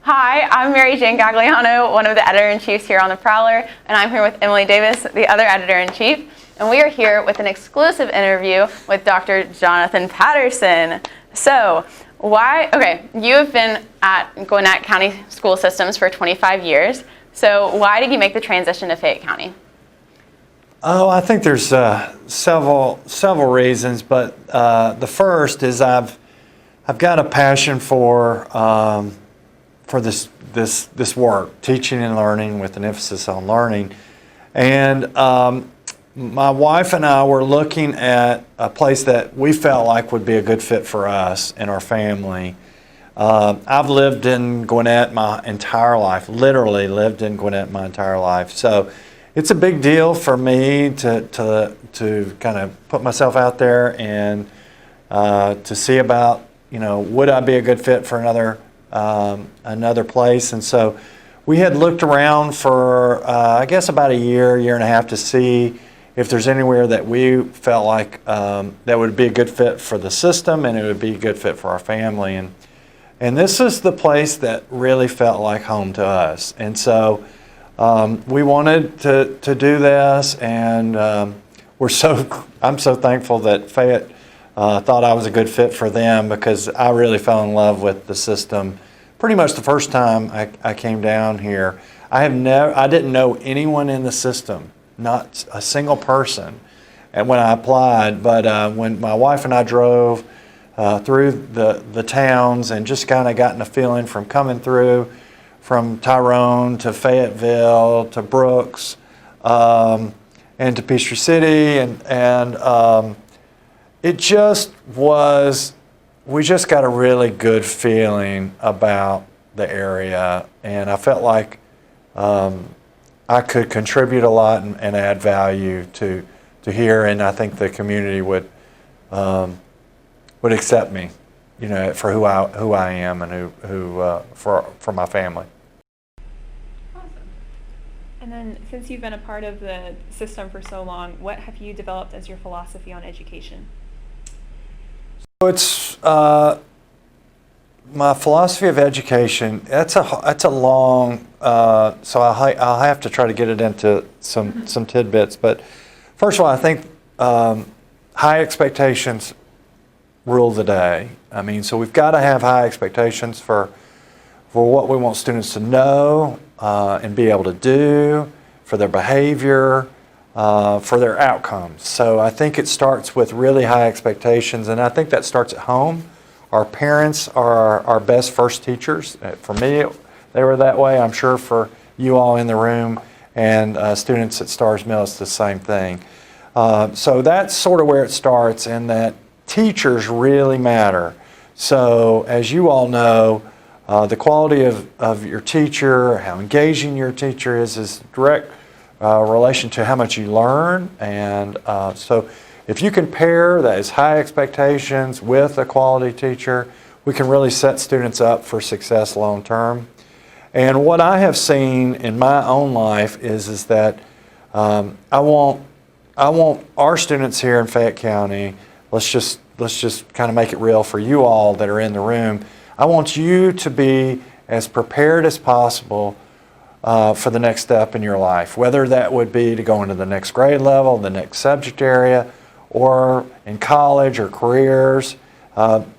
Hi, I'm Mary Jane Gagliano, one of the editor-in-chiefs here on the Prowler, and I'm here with Emily Davis, the other editor-in-chief, and we are here with an exclusive interview with Dr. Jonathan Patterson. So, you have been at Gwinnett County School Systems for 25 years, so why did you make the transition to Fayette County? Oh, I think there's several reasons, but the first is I've got a passion for this work, teaching and learning with an emphasis on learning. And my wife and I were looking at a place that we felt like would be a good fit for us and our family. I've lived in Gwinnett my entire life, literally lived in Gwinnett my entire life. So it's a big deal for me to kind of put myself out there and to see about, would I be a good fit for another place. And so we had looked around for I guess about a year and a half to see if there's anywhere that we felt like that would be a good fit for the system and it would be a good fit for our family. And this is the place that really felt like home to us. And so we wanted to do this, and I'm so thankful that Fayette thought I was a good fit for them, because I really fell in love with the system pretty much the first time I came down here. I didn't know anyone in the system, not a single person, and when I applied. But when my wife and I drove through the towns and just kind of gotten a feeling from coming through from Tyrone to Fayetteville to Brooks and to Peachtree City, and it just was, we just got a really good feeling about the area, and I felt like I could contribute a lot and add value to here, and I think the community would accept me, for who I am and for my family. Awesome. And then, since you've been a part of the system for so long, what have you developed as your philosophy on education? It's my philosophy of education. That's a long. So I'll have to try to get it into some tidbits. But first of all, I think high expectations rule the day. I mean, so we've got to have high expectations for what we want students to know and be able to do, for their behavior, for their outcomes. So I think it starts with really high expectations, and I think that starts at home. Our parents are our best first teachers. For me, they were that way. I'm sure for you all in the room and students at Starrs Mill, it's the same thing. So that's sort of where it starts, and that teachers really matter. So as you all know, the quality of your teacher, how engaging your teacher is direct relation to how much you learn. And so if you can pair those high expectations with a quality teacher, we can really set students up for success long term. And what I have seen in my own life is that I want our students here in Fayette County, let's just kind of make it real for you all that are in the room. I want you to be as prepared as possible for the next step in your life, whether that would be to go into the next grade level, the next subject area, or in college or careers.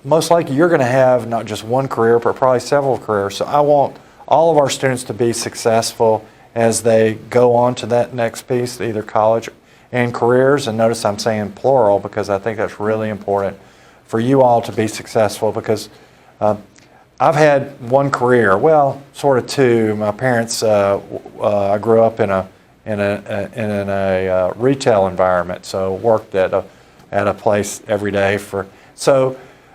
Most likely you're going to have not just one career, but probably several careers. So I want all of our students to be successful as they go on to that next piece, either college and careers. And notice I'm saying plural, because I think that's really important for you all to be successful, because I've had one career, well, sort of two. My parents, I grew up in a retail environment, so worked at a place every day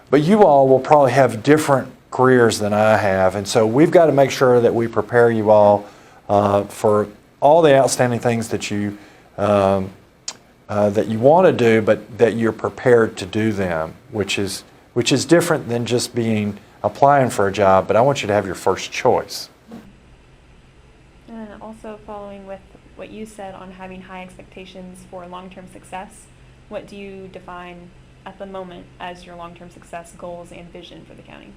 but you all will probably have different careers than I have, and so we've got to make sure that we prepare you all for all the outstanding things that you want to do, but that you're prepared to do them, which is different than just applying for a job, but I want you to have your first choice. And also, following with what you said on having high expectations for long-term success, what do you define at the moment as your long-term success goals and vision for the county?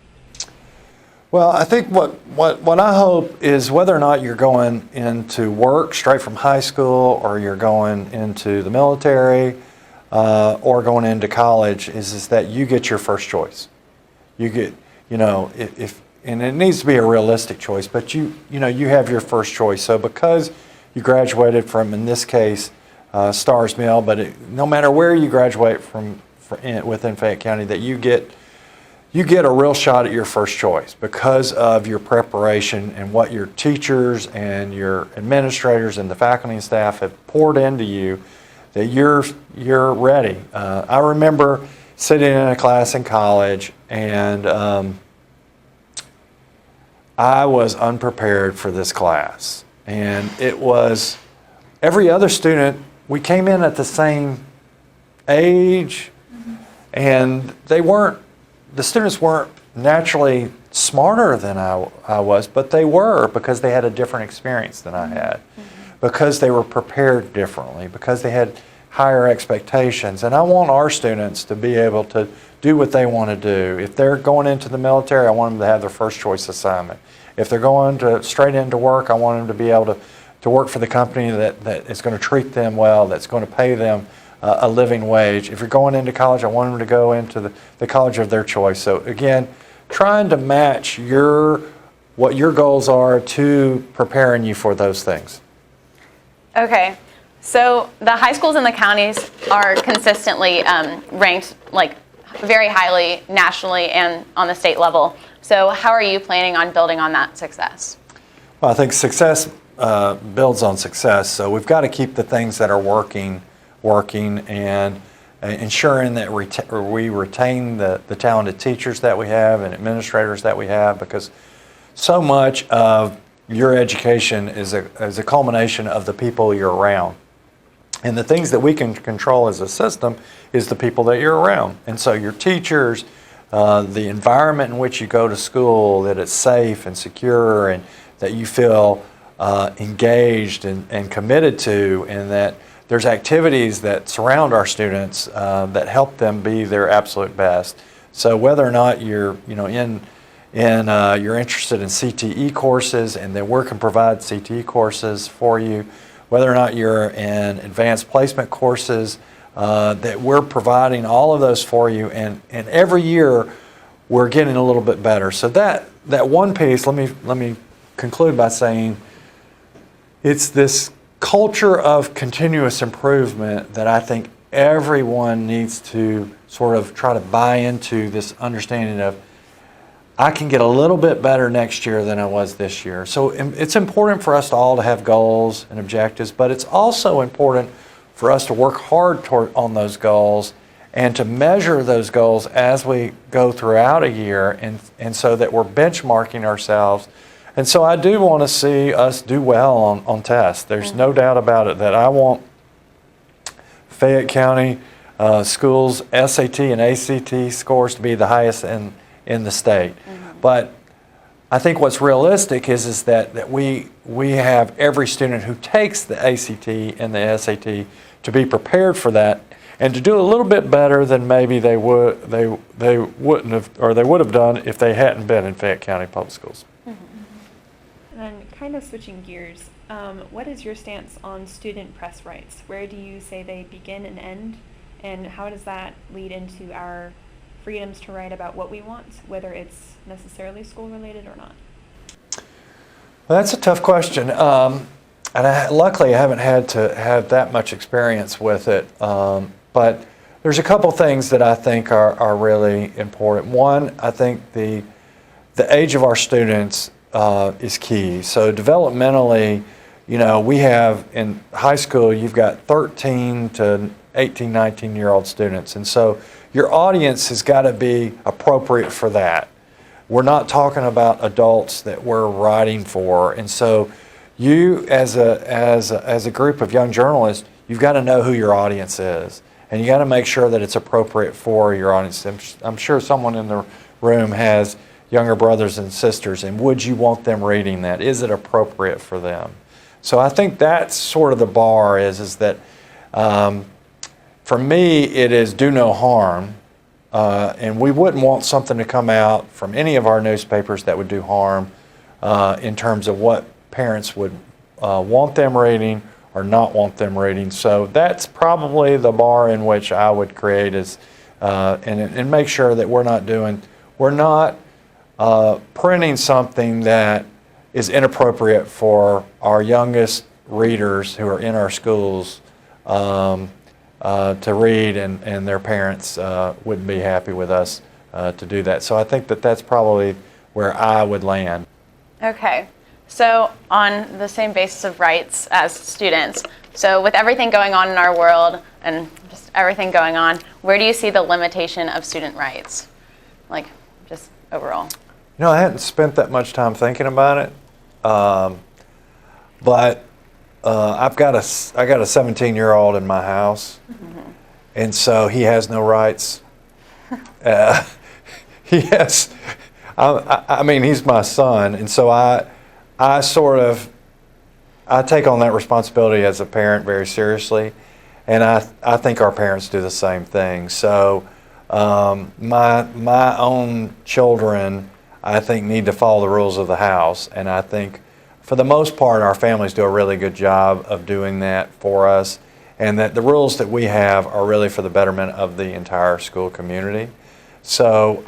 Well, I think what I hope is whether or not you're going into work straight from high school or you're going into the military or going into college is that you get your first choice. You get, if and it needs to be a realistic choice, but you have your first choice. So because you graduated from, in this case, Stars Mill, but no matter where you graduate from within Fayette County, that you get a real shot at your first choice because of your preparation and what your teachers and your administrators and the faculty and staff have poured into you, that you're ready. I remember sitting in a class in college, and I was unprepared for this class. And it was every other student, we came in at the same age, and the students weren't naturally smarter than I was, but they were because they had a different experience than I had, because they were prepared differently, because they had higher expectations. And I want our students to be able to do what they want to do. If they're going into the military, I want them to have their first choice assignment. If they're going straight into work, I want them to be able to work for the company that is going to treat them well, that's going to pay them a living wage. If you're going into college, I want them to go into the college of their choice. So again, trying to match what your goals are to preparing you for those things. Okay, so the high schools in the counties are consistently ranked very highly nationally and on the state level. So how are you planning on building on that success? Well, I think success builds on success. So we've got to keep the things that are working and ensuring that we retain the talented teachers that we have and administrators that we have, because so much of your education is a culmination of the people you're around. And the things that we can control as a system is the people that you're around. And so your teachers, the environment in which you go to school, that it's safe and secure and that you feel engaged and committed to, and that there's activities that surround our students that help them be their absolute best. So whether or not you're you're interested in CTE courses, and then we can provide CTE courses for you, whether or not you're in advanced placement courses, that we're providing all of those for you, and every year we're getting a little bit better. So that one piece, let me conclude by saying it's this culture of continuous improvement that I think everyone needs to sort of try to buy into, this understanding of I can get a little bit better next year than I was this year. So it's important for us all to have goals and objectives, but it's also important for us to work hard on those goals and to measure those goals as we go throughout a year, and so that we're benchmarking ourselves. And so I do want to see us do well on tests. There's no doubt about it that I want Fayette County schools' SAT and ACT scores to be the highest in the state. But I think what's realistic is that we have every student who takes the ACT and the SAT to be prepared for that, and to do a little bit better than maybe they would have done if they hadn't been in Fayette County Public Schools. And then kind of switching gears, what is your stance on student press rights? Where do you say they begin and end? And how does that lead into our freedoms to write about what we want, whether it's necessarily school related or not? Well, that's a tough question. And luckily I haven't had to have that much experience with it. But there's a couple things that I think are really important. One, I think the age of our students is key. So developmentally, we have in high school, you've got 13 to 18, 19-year-old students. And so your audience has got to be appropriate for that. We're not talking about adults that we're writing for. And so you, as a group of young journalists, you've got to know who your audience is. And you got to make sure that it's appropriate for your audience. I'm sure someone in the room has younger brothers and sisters, and would you want them reading that? Is it appropriate for them? So I think that's sort of the bar is that for me it is do no harm, and we wouldn't want something to come out from any of our newspapers that would do harm in terms of what parents would want them reading or not want them reading. So that's probably the bar in which I would create is, and make sure that we're not printing something that is inappropriate for our youngest readers who are in our schools to read, and their parents wouldn't be happy with us to do that. So I think that that's probably where I would land. Okay, so on the same basis of rights as students, so with everything going on in our world and just everything going on, where do you see the limitation of student rights, like just overall? You know, I hadn't spent that much time thinking about it, but I got a 17-year-old in my house, and so he has no rights. He has. I mean, he's my son, and so I take on that responsibility as a parent very seriously, and I think our parents do the same thing. So my own children, I think, need to follow the rules of the house, and I think for the most part our families do a really good job of doing that for us, and that the rules that we have are really for the betterment of the entire school community. So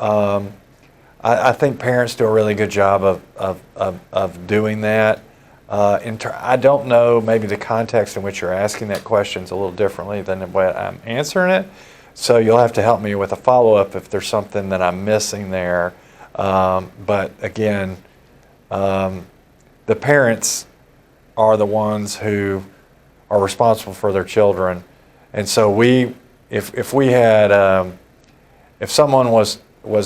I think parents do a really good job of doing that. I don't know, maybe the context in which you're asking that question is a little differently than the way I'm answering it. So you'll have to help me with a follow-up if there's something that I'm missing there. But again, the parents are the ones who are responsible for their children. And so if we had, if someone was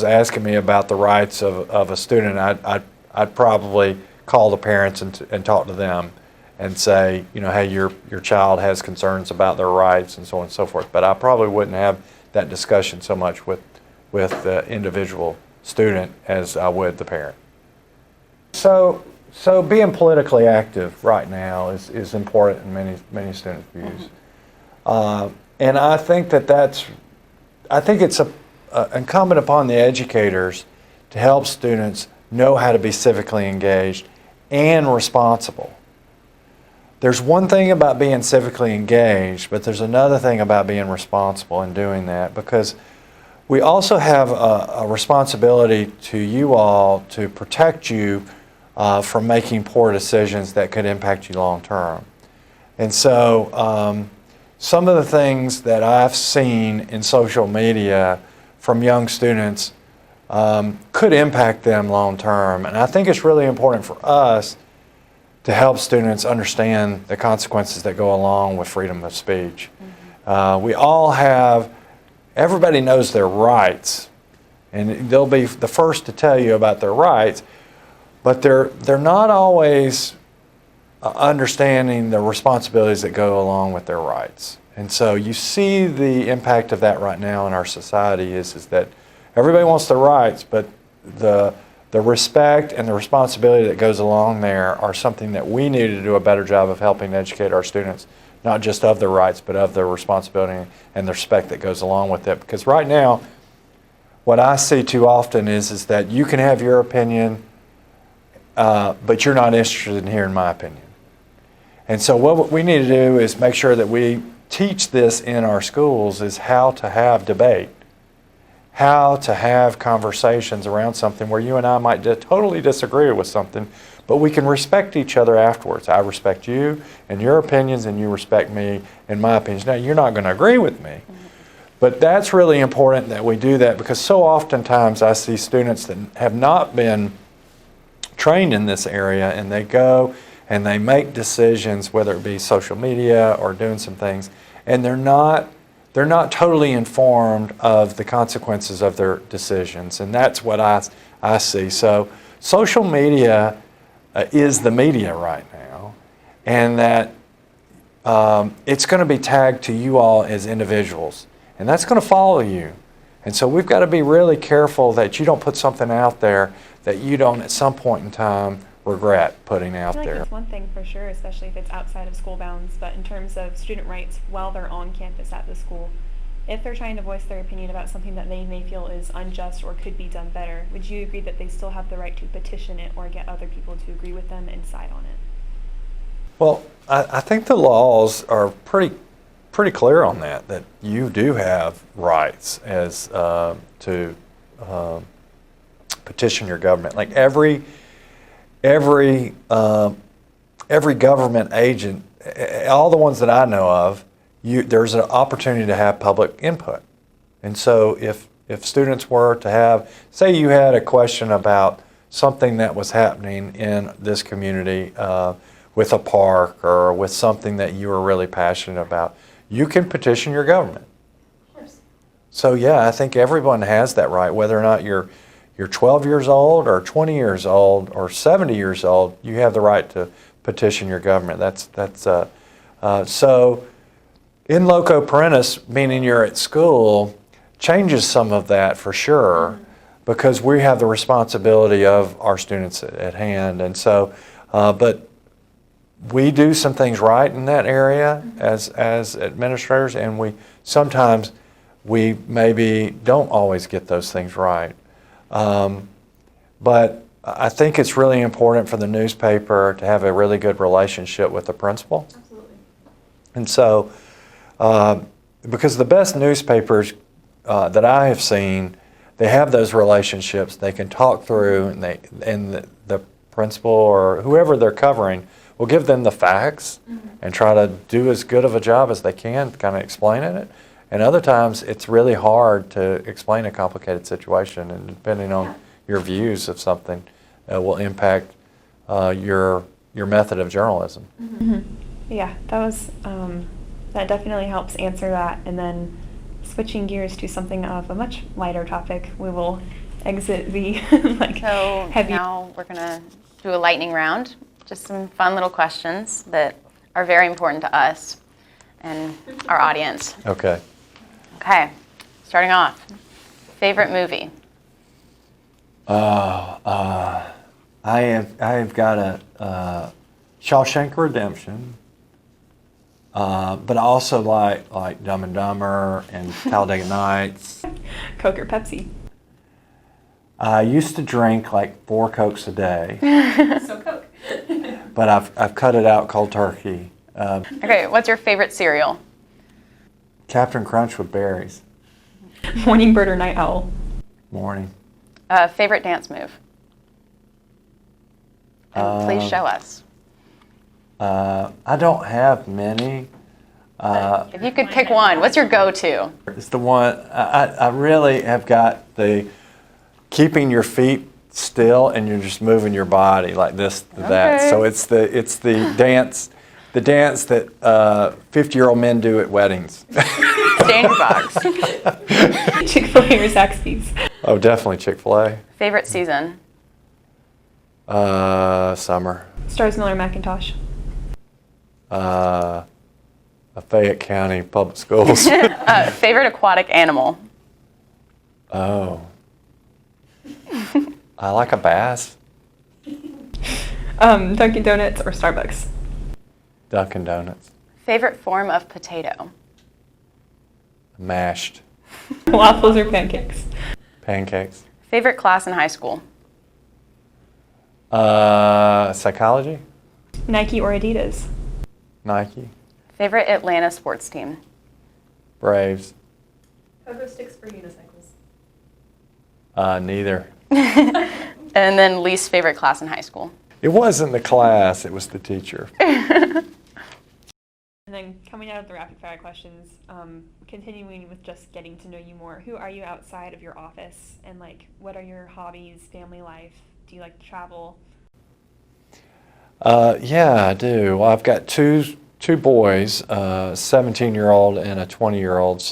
asking me about the rights of a student, I'd probably call the parents and talk to them and say, you know, hey, your child has concerns about their rights and so on and so forth. But I probably wouldn't have that discussion so much with the individual student as I would the parent. So being politically active right now is important in many students' views. And I think it's incumbent upon the educators to help students know how to be civically engaged and responsible. There's one thing about being civically engaged, but there's another thing about being responsible in doing that, because we also have a responsibility to you all to protect you from making poor decisions that could impact you long term. And so some of the things that I've seen in social media from young students could impact them long term. And I think it's really important for us to help students understand the consequences that go along with freedom of speech. We all have, everybody knows their rights, and they'll be the first to tell you about their rights, but they're not always understanding the responsibilities that go along with their rights. And so you see the impact of that right now in our society is that everybody wants their rights, but the respect and the responsibility that goes along there are something that we need to do a better job of helping educate our students, not just of their rights, but of their responsibility and the respect that goes along with it. Because right now, what I see too often is that you can have your opinion, but you're not interested in hearing my opinion. And so what we need to do is make sure that we teach this in our schools, is how to have debate, how to have conversations around something where you and I might totally disagree with something, but we can respect each other afterwards. I respect you and your opinions, and you respect me and my opinions. Now, you're not going to agree with me, but that's really important that we do that, because so oftentimes I see students that have not been trained in this area, and they go and they make decisions, whether it be social media or doing some things, and they're not totally informed of the consequences of their decisions. And that's what I see. So social media is the media right now, and that it's going to be tagged to you all as individuals, and that's going to follow you. And so we've got to be really careful that you don't put something out there that you don't at some point in time regret putting out I feel like there. that's one thing for sure, especially if it's outside of school bounds, but in terms of student rights while they're on campus at the school, if they're trying to voice their opinion about something that they may feel is unjust or could be done better, would you agree that they still have the right to petition it or get other people to agree with them and side on it? Well, I think the laws are pretty clear on that you do have rights as to petition your government. Like every government agent, all the ones that I know of, there's an opportunity to have public input. And so if students were to have, say you had a question about something that was happening in this community with a park or with something that you were really passionate about, you can petition your government. Of course. So yeah, I think everyone has that right, whether or not you're 12 years old or 20 years old or 70 years old, you have the right to petition your government. So in loco parentis, meaning you're at school, changes some of that for sure, because we have the responsibility of our students at hand. And so, but we do some things right in that area as administrators, and sometimes we maybe don't always get those things right. But I think it's really important for the newspaper to have a really good relationship with the principal. Absolutely. And so, because the best newspapers that I have seen, they have those relationships. They can talk through, and the principal or whoever they're covering will give them the facts and try to do as good of a job as they can, kind of explaining it. And other times, it's really hard to explain a complicated situation, and depending on your views of something, will impact your method of journalism. Yeah, that definitely helps answer that. And then switching gears to something of a much lighter topic, we will exit the So heavy. now we're going to do a lightning round, just some fun little questions that are very important to us and our audience. Okay. Okay, starting off, favorite movie? I have got a Shawshank Redemption, but I also like Dumb and Dumber and Talladega Nights. Coke or Pepsi? I used to drink like 4 Cokes a day, So Coke. but I've cut it out cold turkey. Okay, what's your favorite cereal? Captain Crunch with berries. Morning bird or night owl? Morning. Favorite dance move? And please show us. I don't have many. If you could pick one, what's your go-to? It's the one I really have got the keeping your feet still and you're just moving your body like this to that. Okay. So it's the dance that 50-year-old men do at weddings. Stay in your box. Chick-fil-A or Zaxby's? Oh, definitely Chick-fil-A. Favorite season? Summer. Stars Miller Macintosh? Fayette County Public Schools. Favorite aquatic animal? Oh. I like a bass. Dunkin' Donuts or Starbucks? Dunkin' Donuts. Favorite form of potato? Mashed. Waffles or pancakes? Pancakes. Favorite class in high school? Psychology. Nike or Adidas? Nike. Favorite Atlanta sports team? Braves. Pogo sticks or unicycles? Neither. And then least favorite class in high school? It wasn't the class, it was the teacher. And then coming out of the rapid fire questions, continuing with just getting to know you more, who are you outside of your office, and what are your hobbies, family life? Do you like to travel? Yeah, I do. Well, I've got two boys, a 17-year-old and a 20-year-old,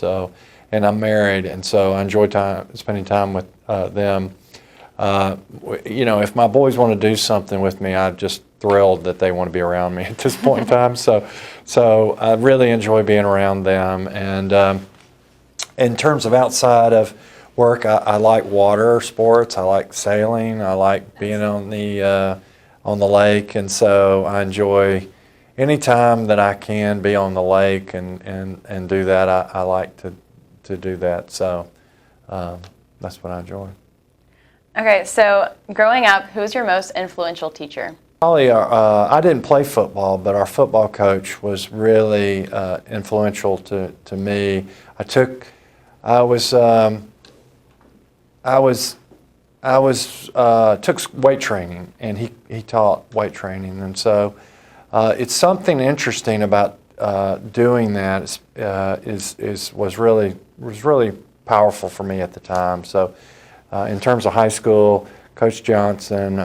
and I'm married, and so I enjoy spending time with them. If my boys want to do something with me, I'm just thrilled that they want to be around me at this point in time. So I really enjoy being around them. And in terms of outside of work, I like water sports. I like sailing. I like being on the lake, and so I enjoy any time that I can be on the lake and do that. I like to do that. So that's what I enjoy. Okay, so growing up, who's your most influential teacher? Probably, I didn't play football, but our football coach was really influential to me. Took weight training, and he taught weight training, and so it's something interesting about doing that. Was really powerful for me at the time. So, in terms of high school, Coach Johnson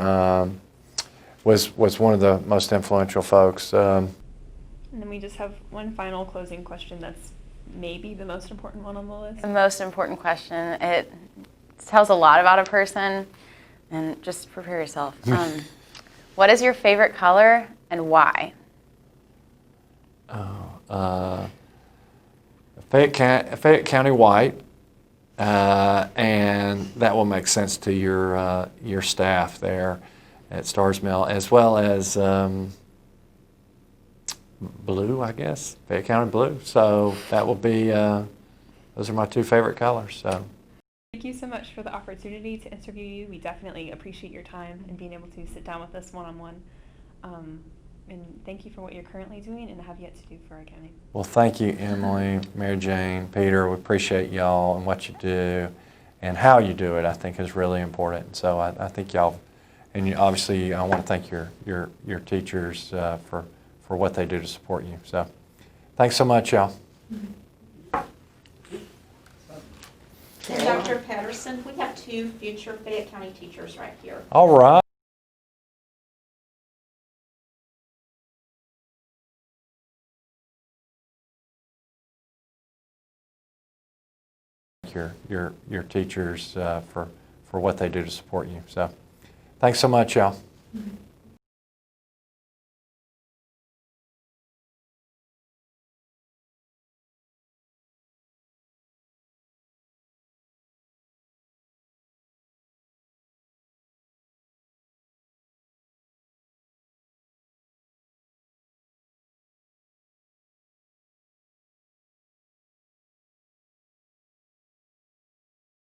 was one of the most influential folks. And then we just have one final closing question that's maybe the most important one on the list. The most important question. It tells a lot about a person, and just prepare yourself. What is your favorite color and why? Fayette County white, and that will make sense to your staff there at Stars Mill, as well as blue, I guess, Fayette County blue. So that will be, those are my two favorite colors. So. Thank you so much for the opportunity to interview you. We definitely appreciate your time and being able to sit down with us one-on-one. And thank you for what you're currently doing and have yet to do for our county. Well, thank you, Emily, Mary Jane, Peter. We appreciate y'all and what you do, and how you do it, I think, is really important. So I think y'all, and obviously I want to thank your teachers for what they do to support you. So thanks so much, y'all. And Dr. Patterson, we have two future Fayette County teachers right here. All right. Your teachers for what they do to support you. So thanks so much, y'all.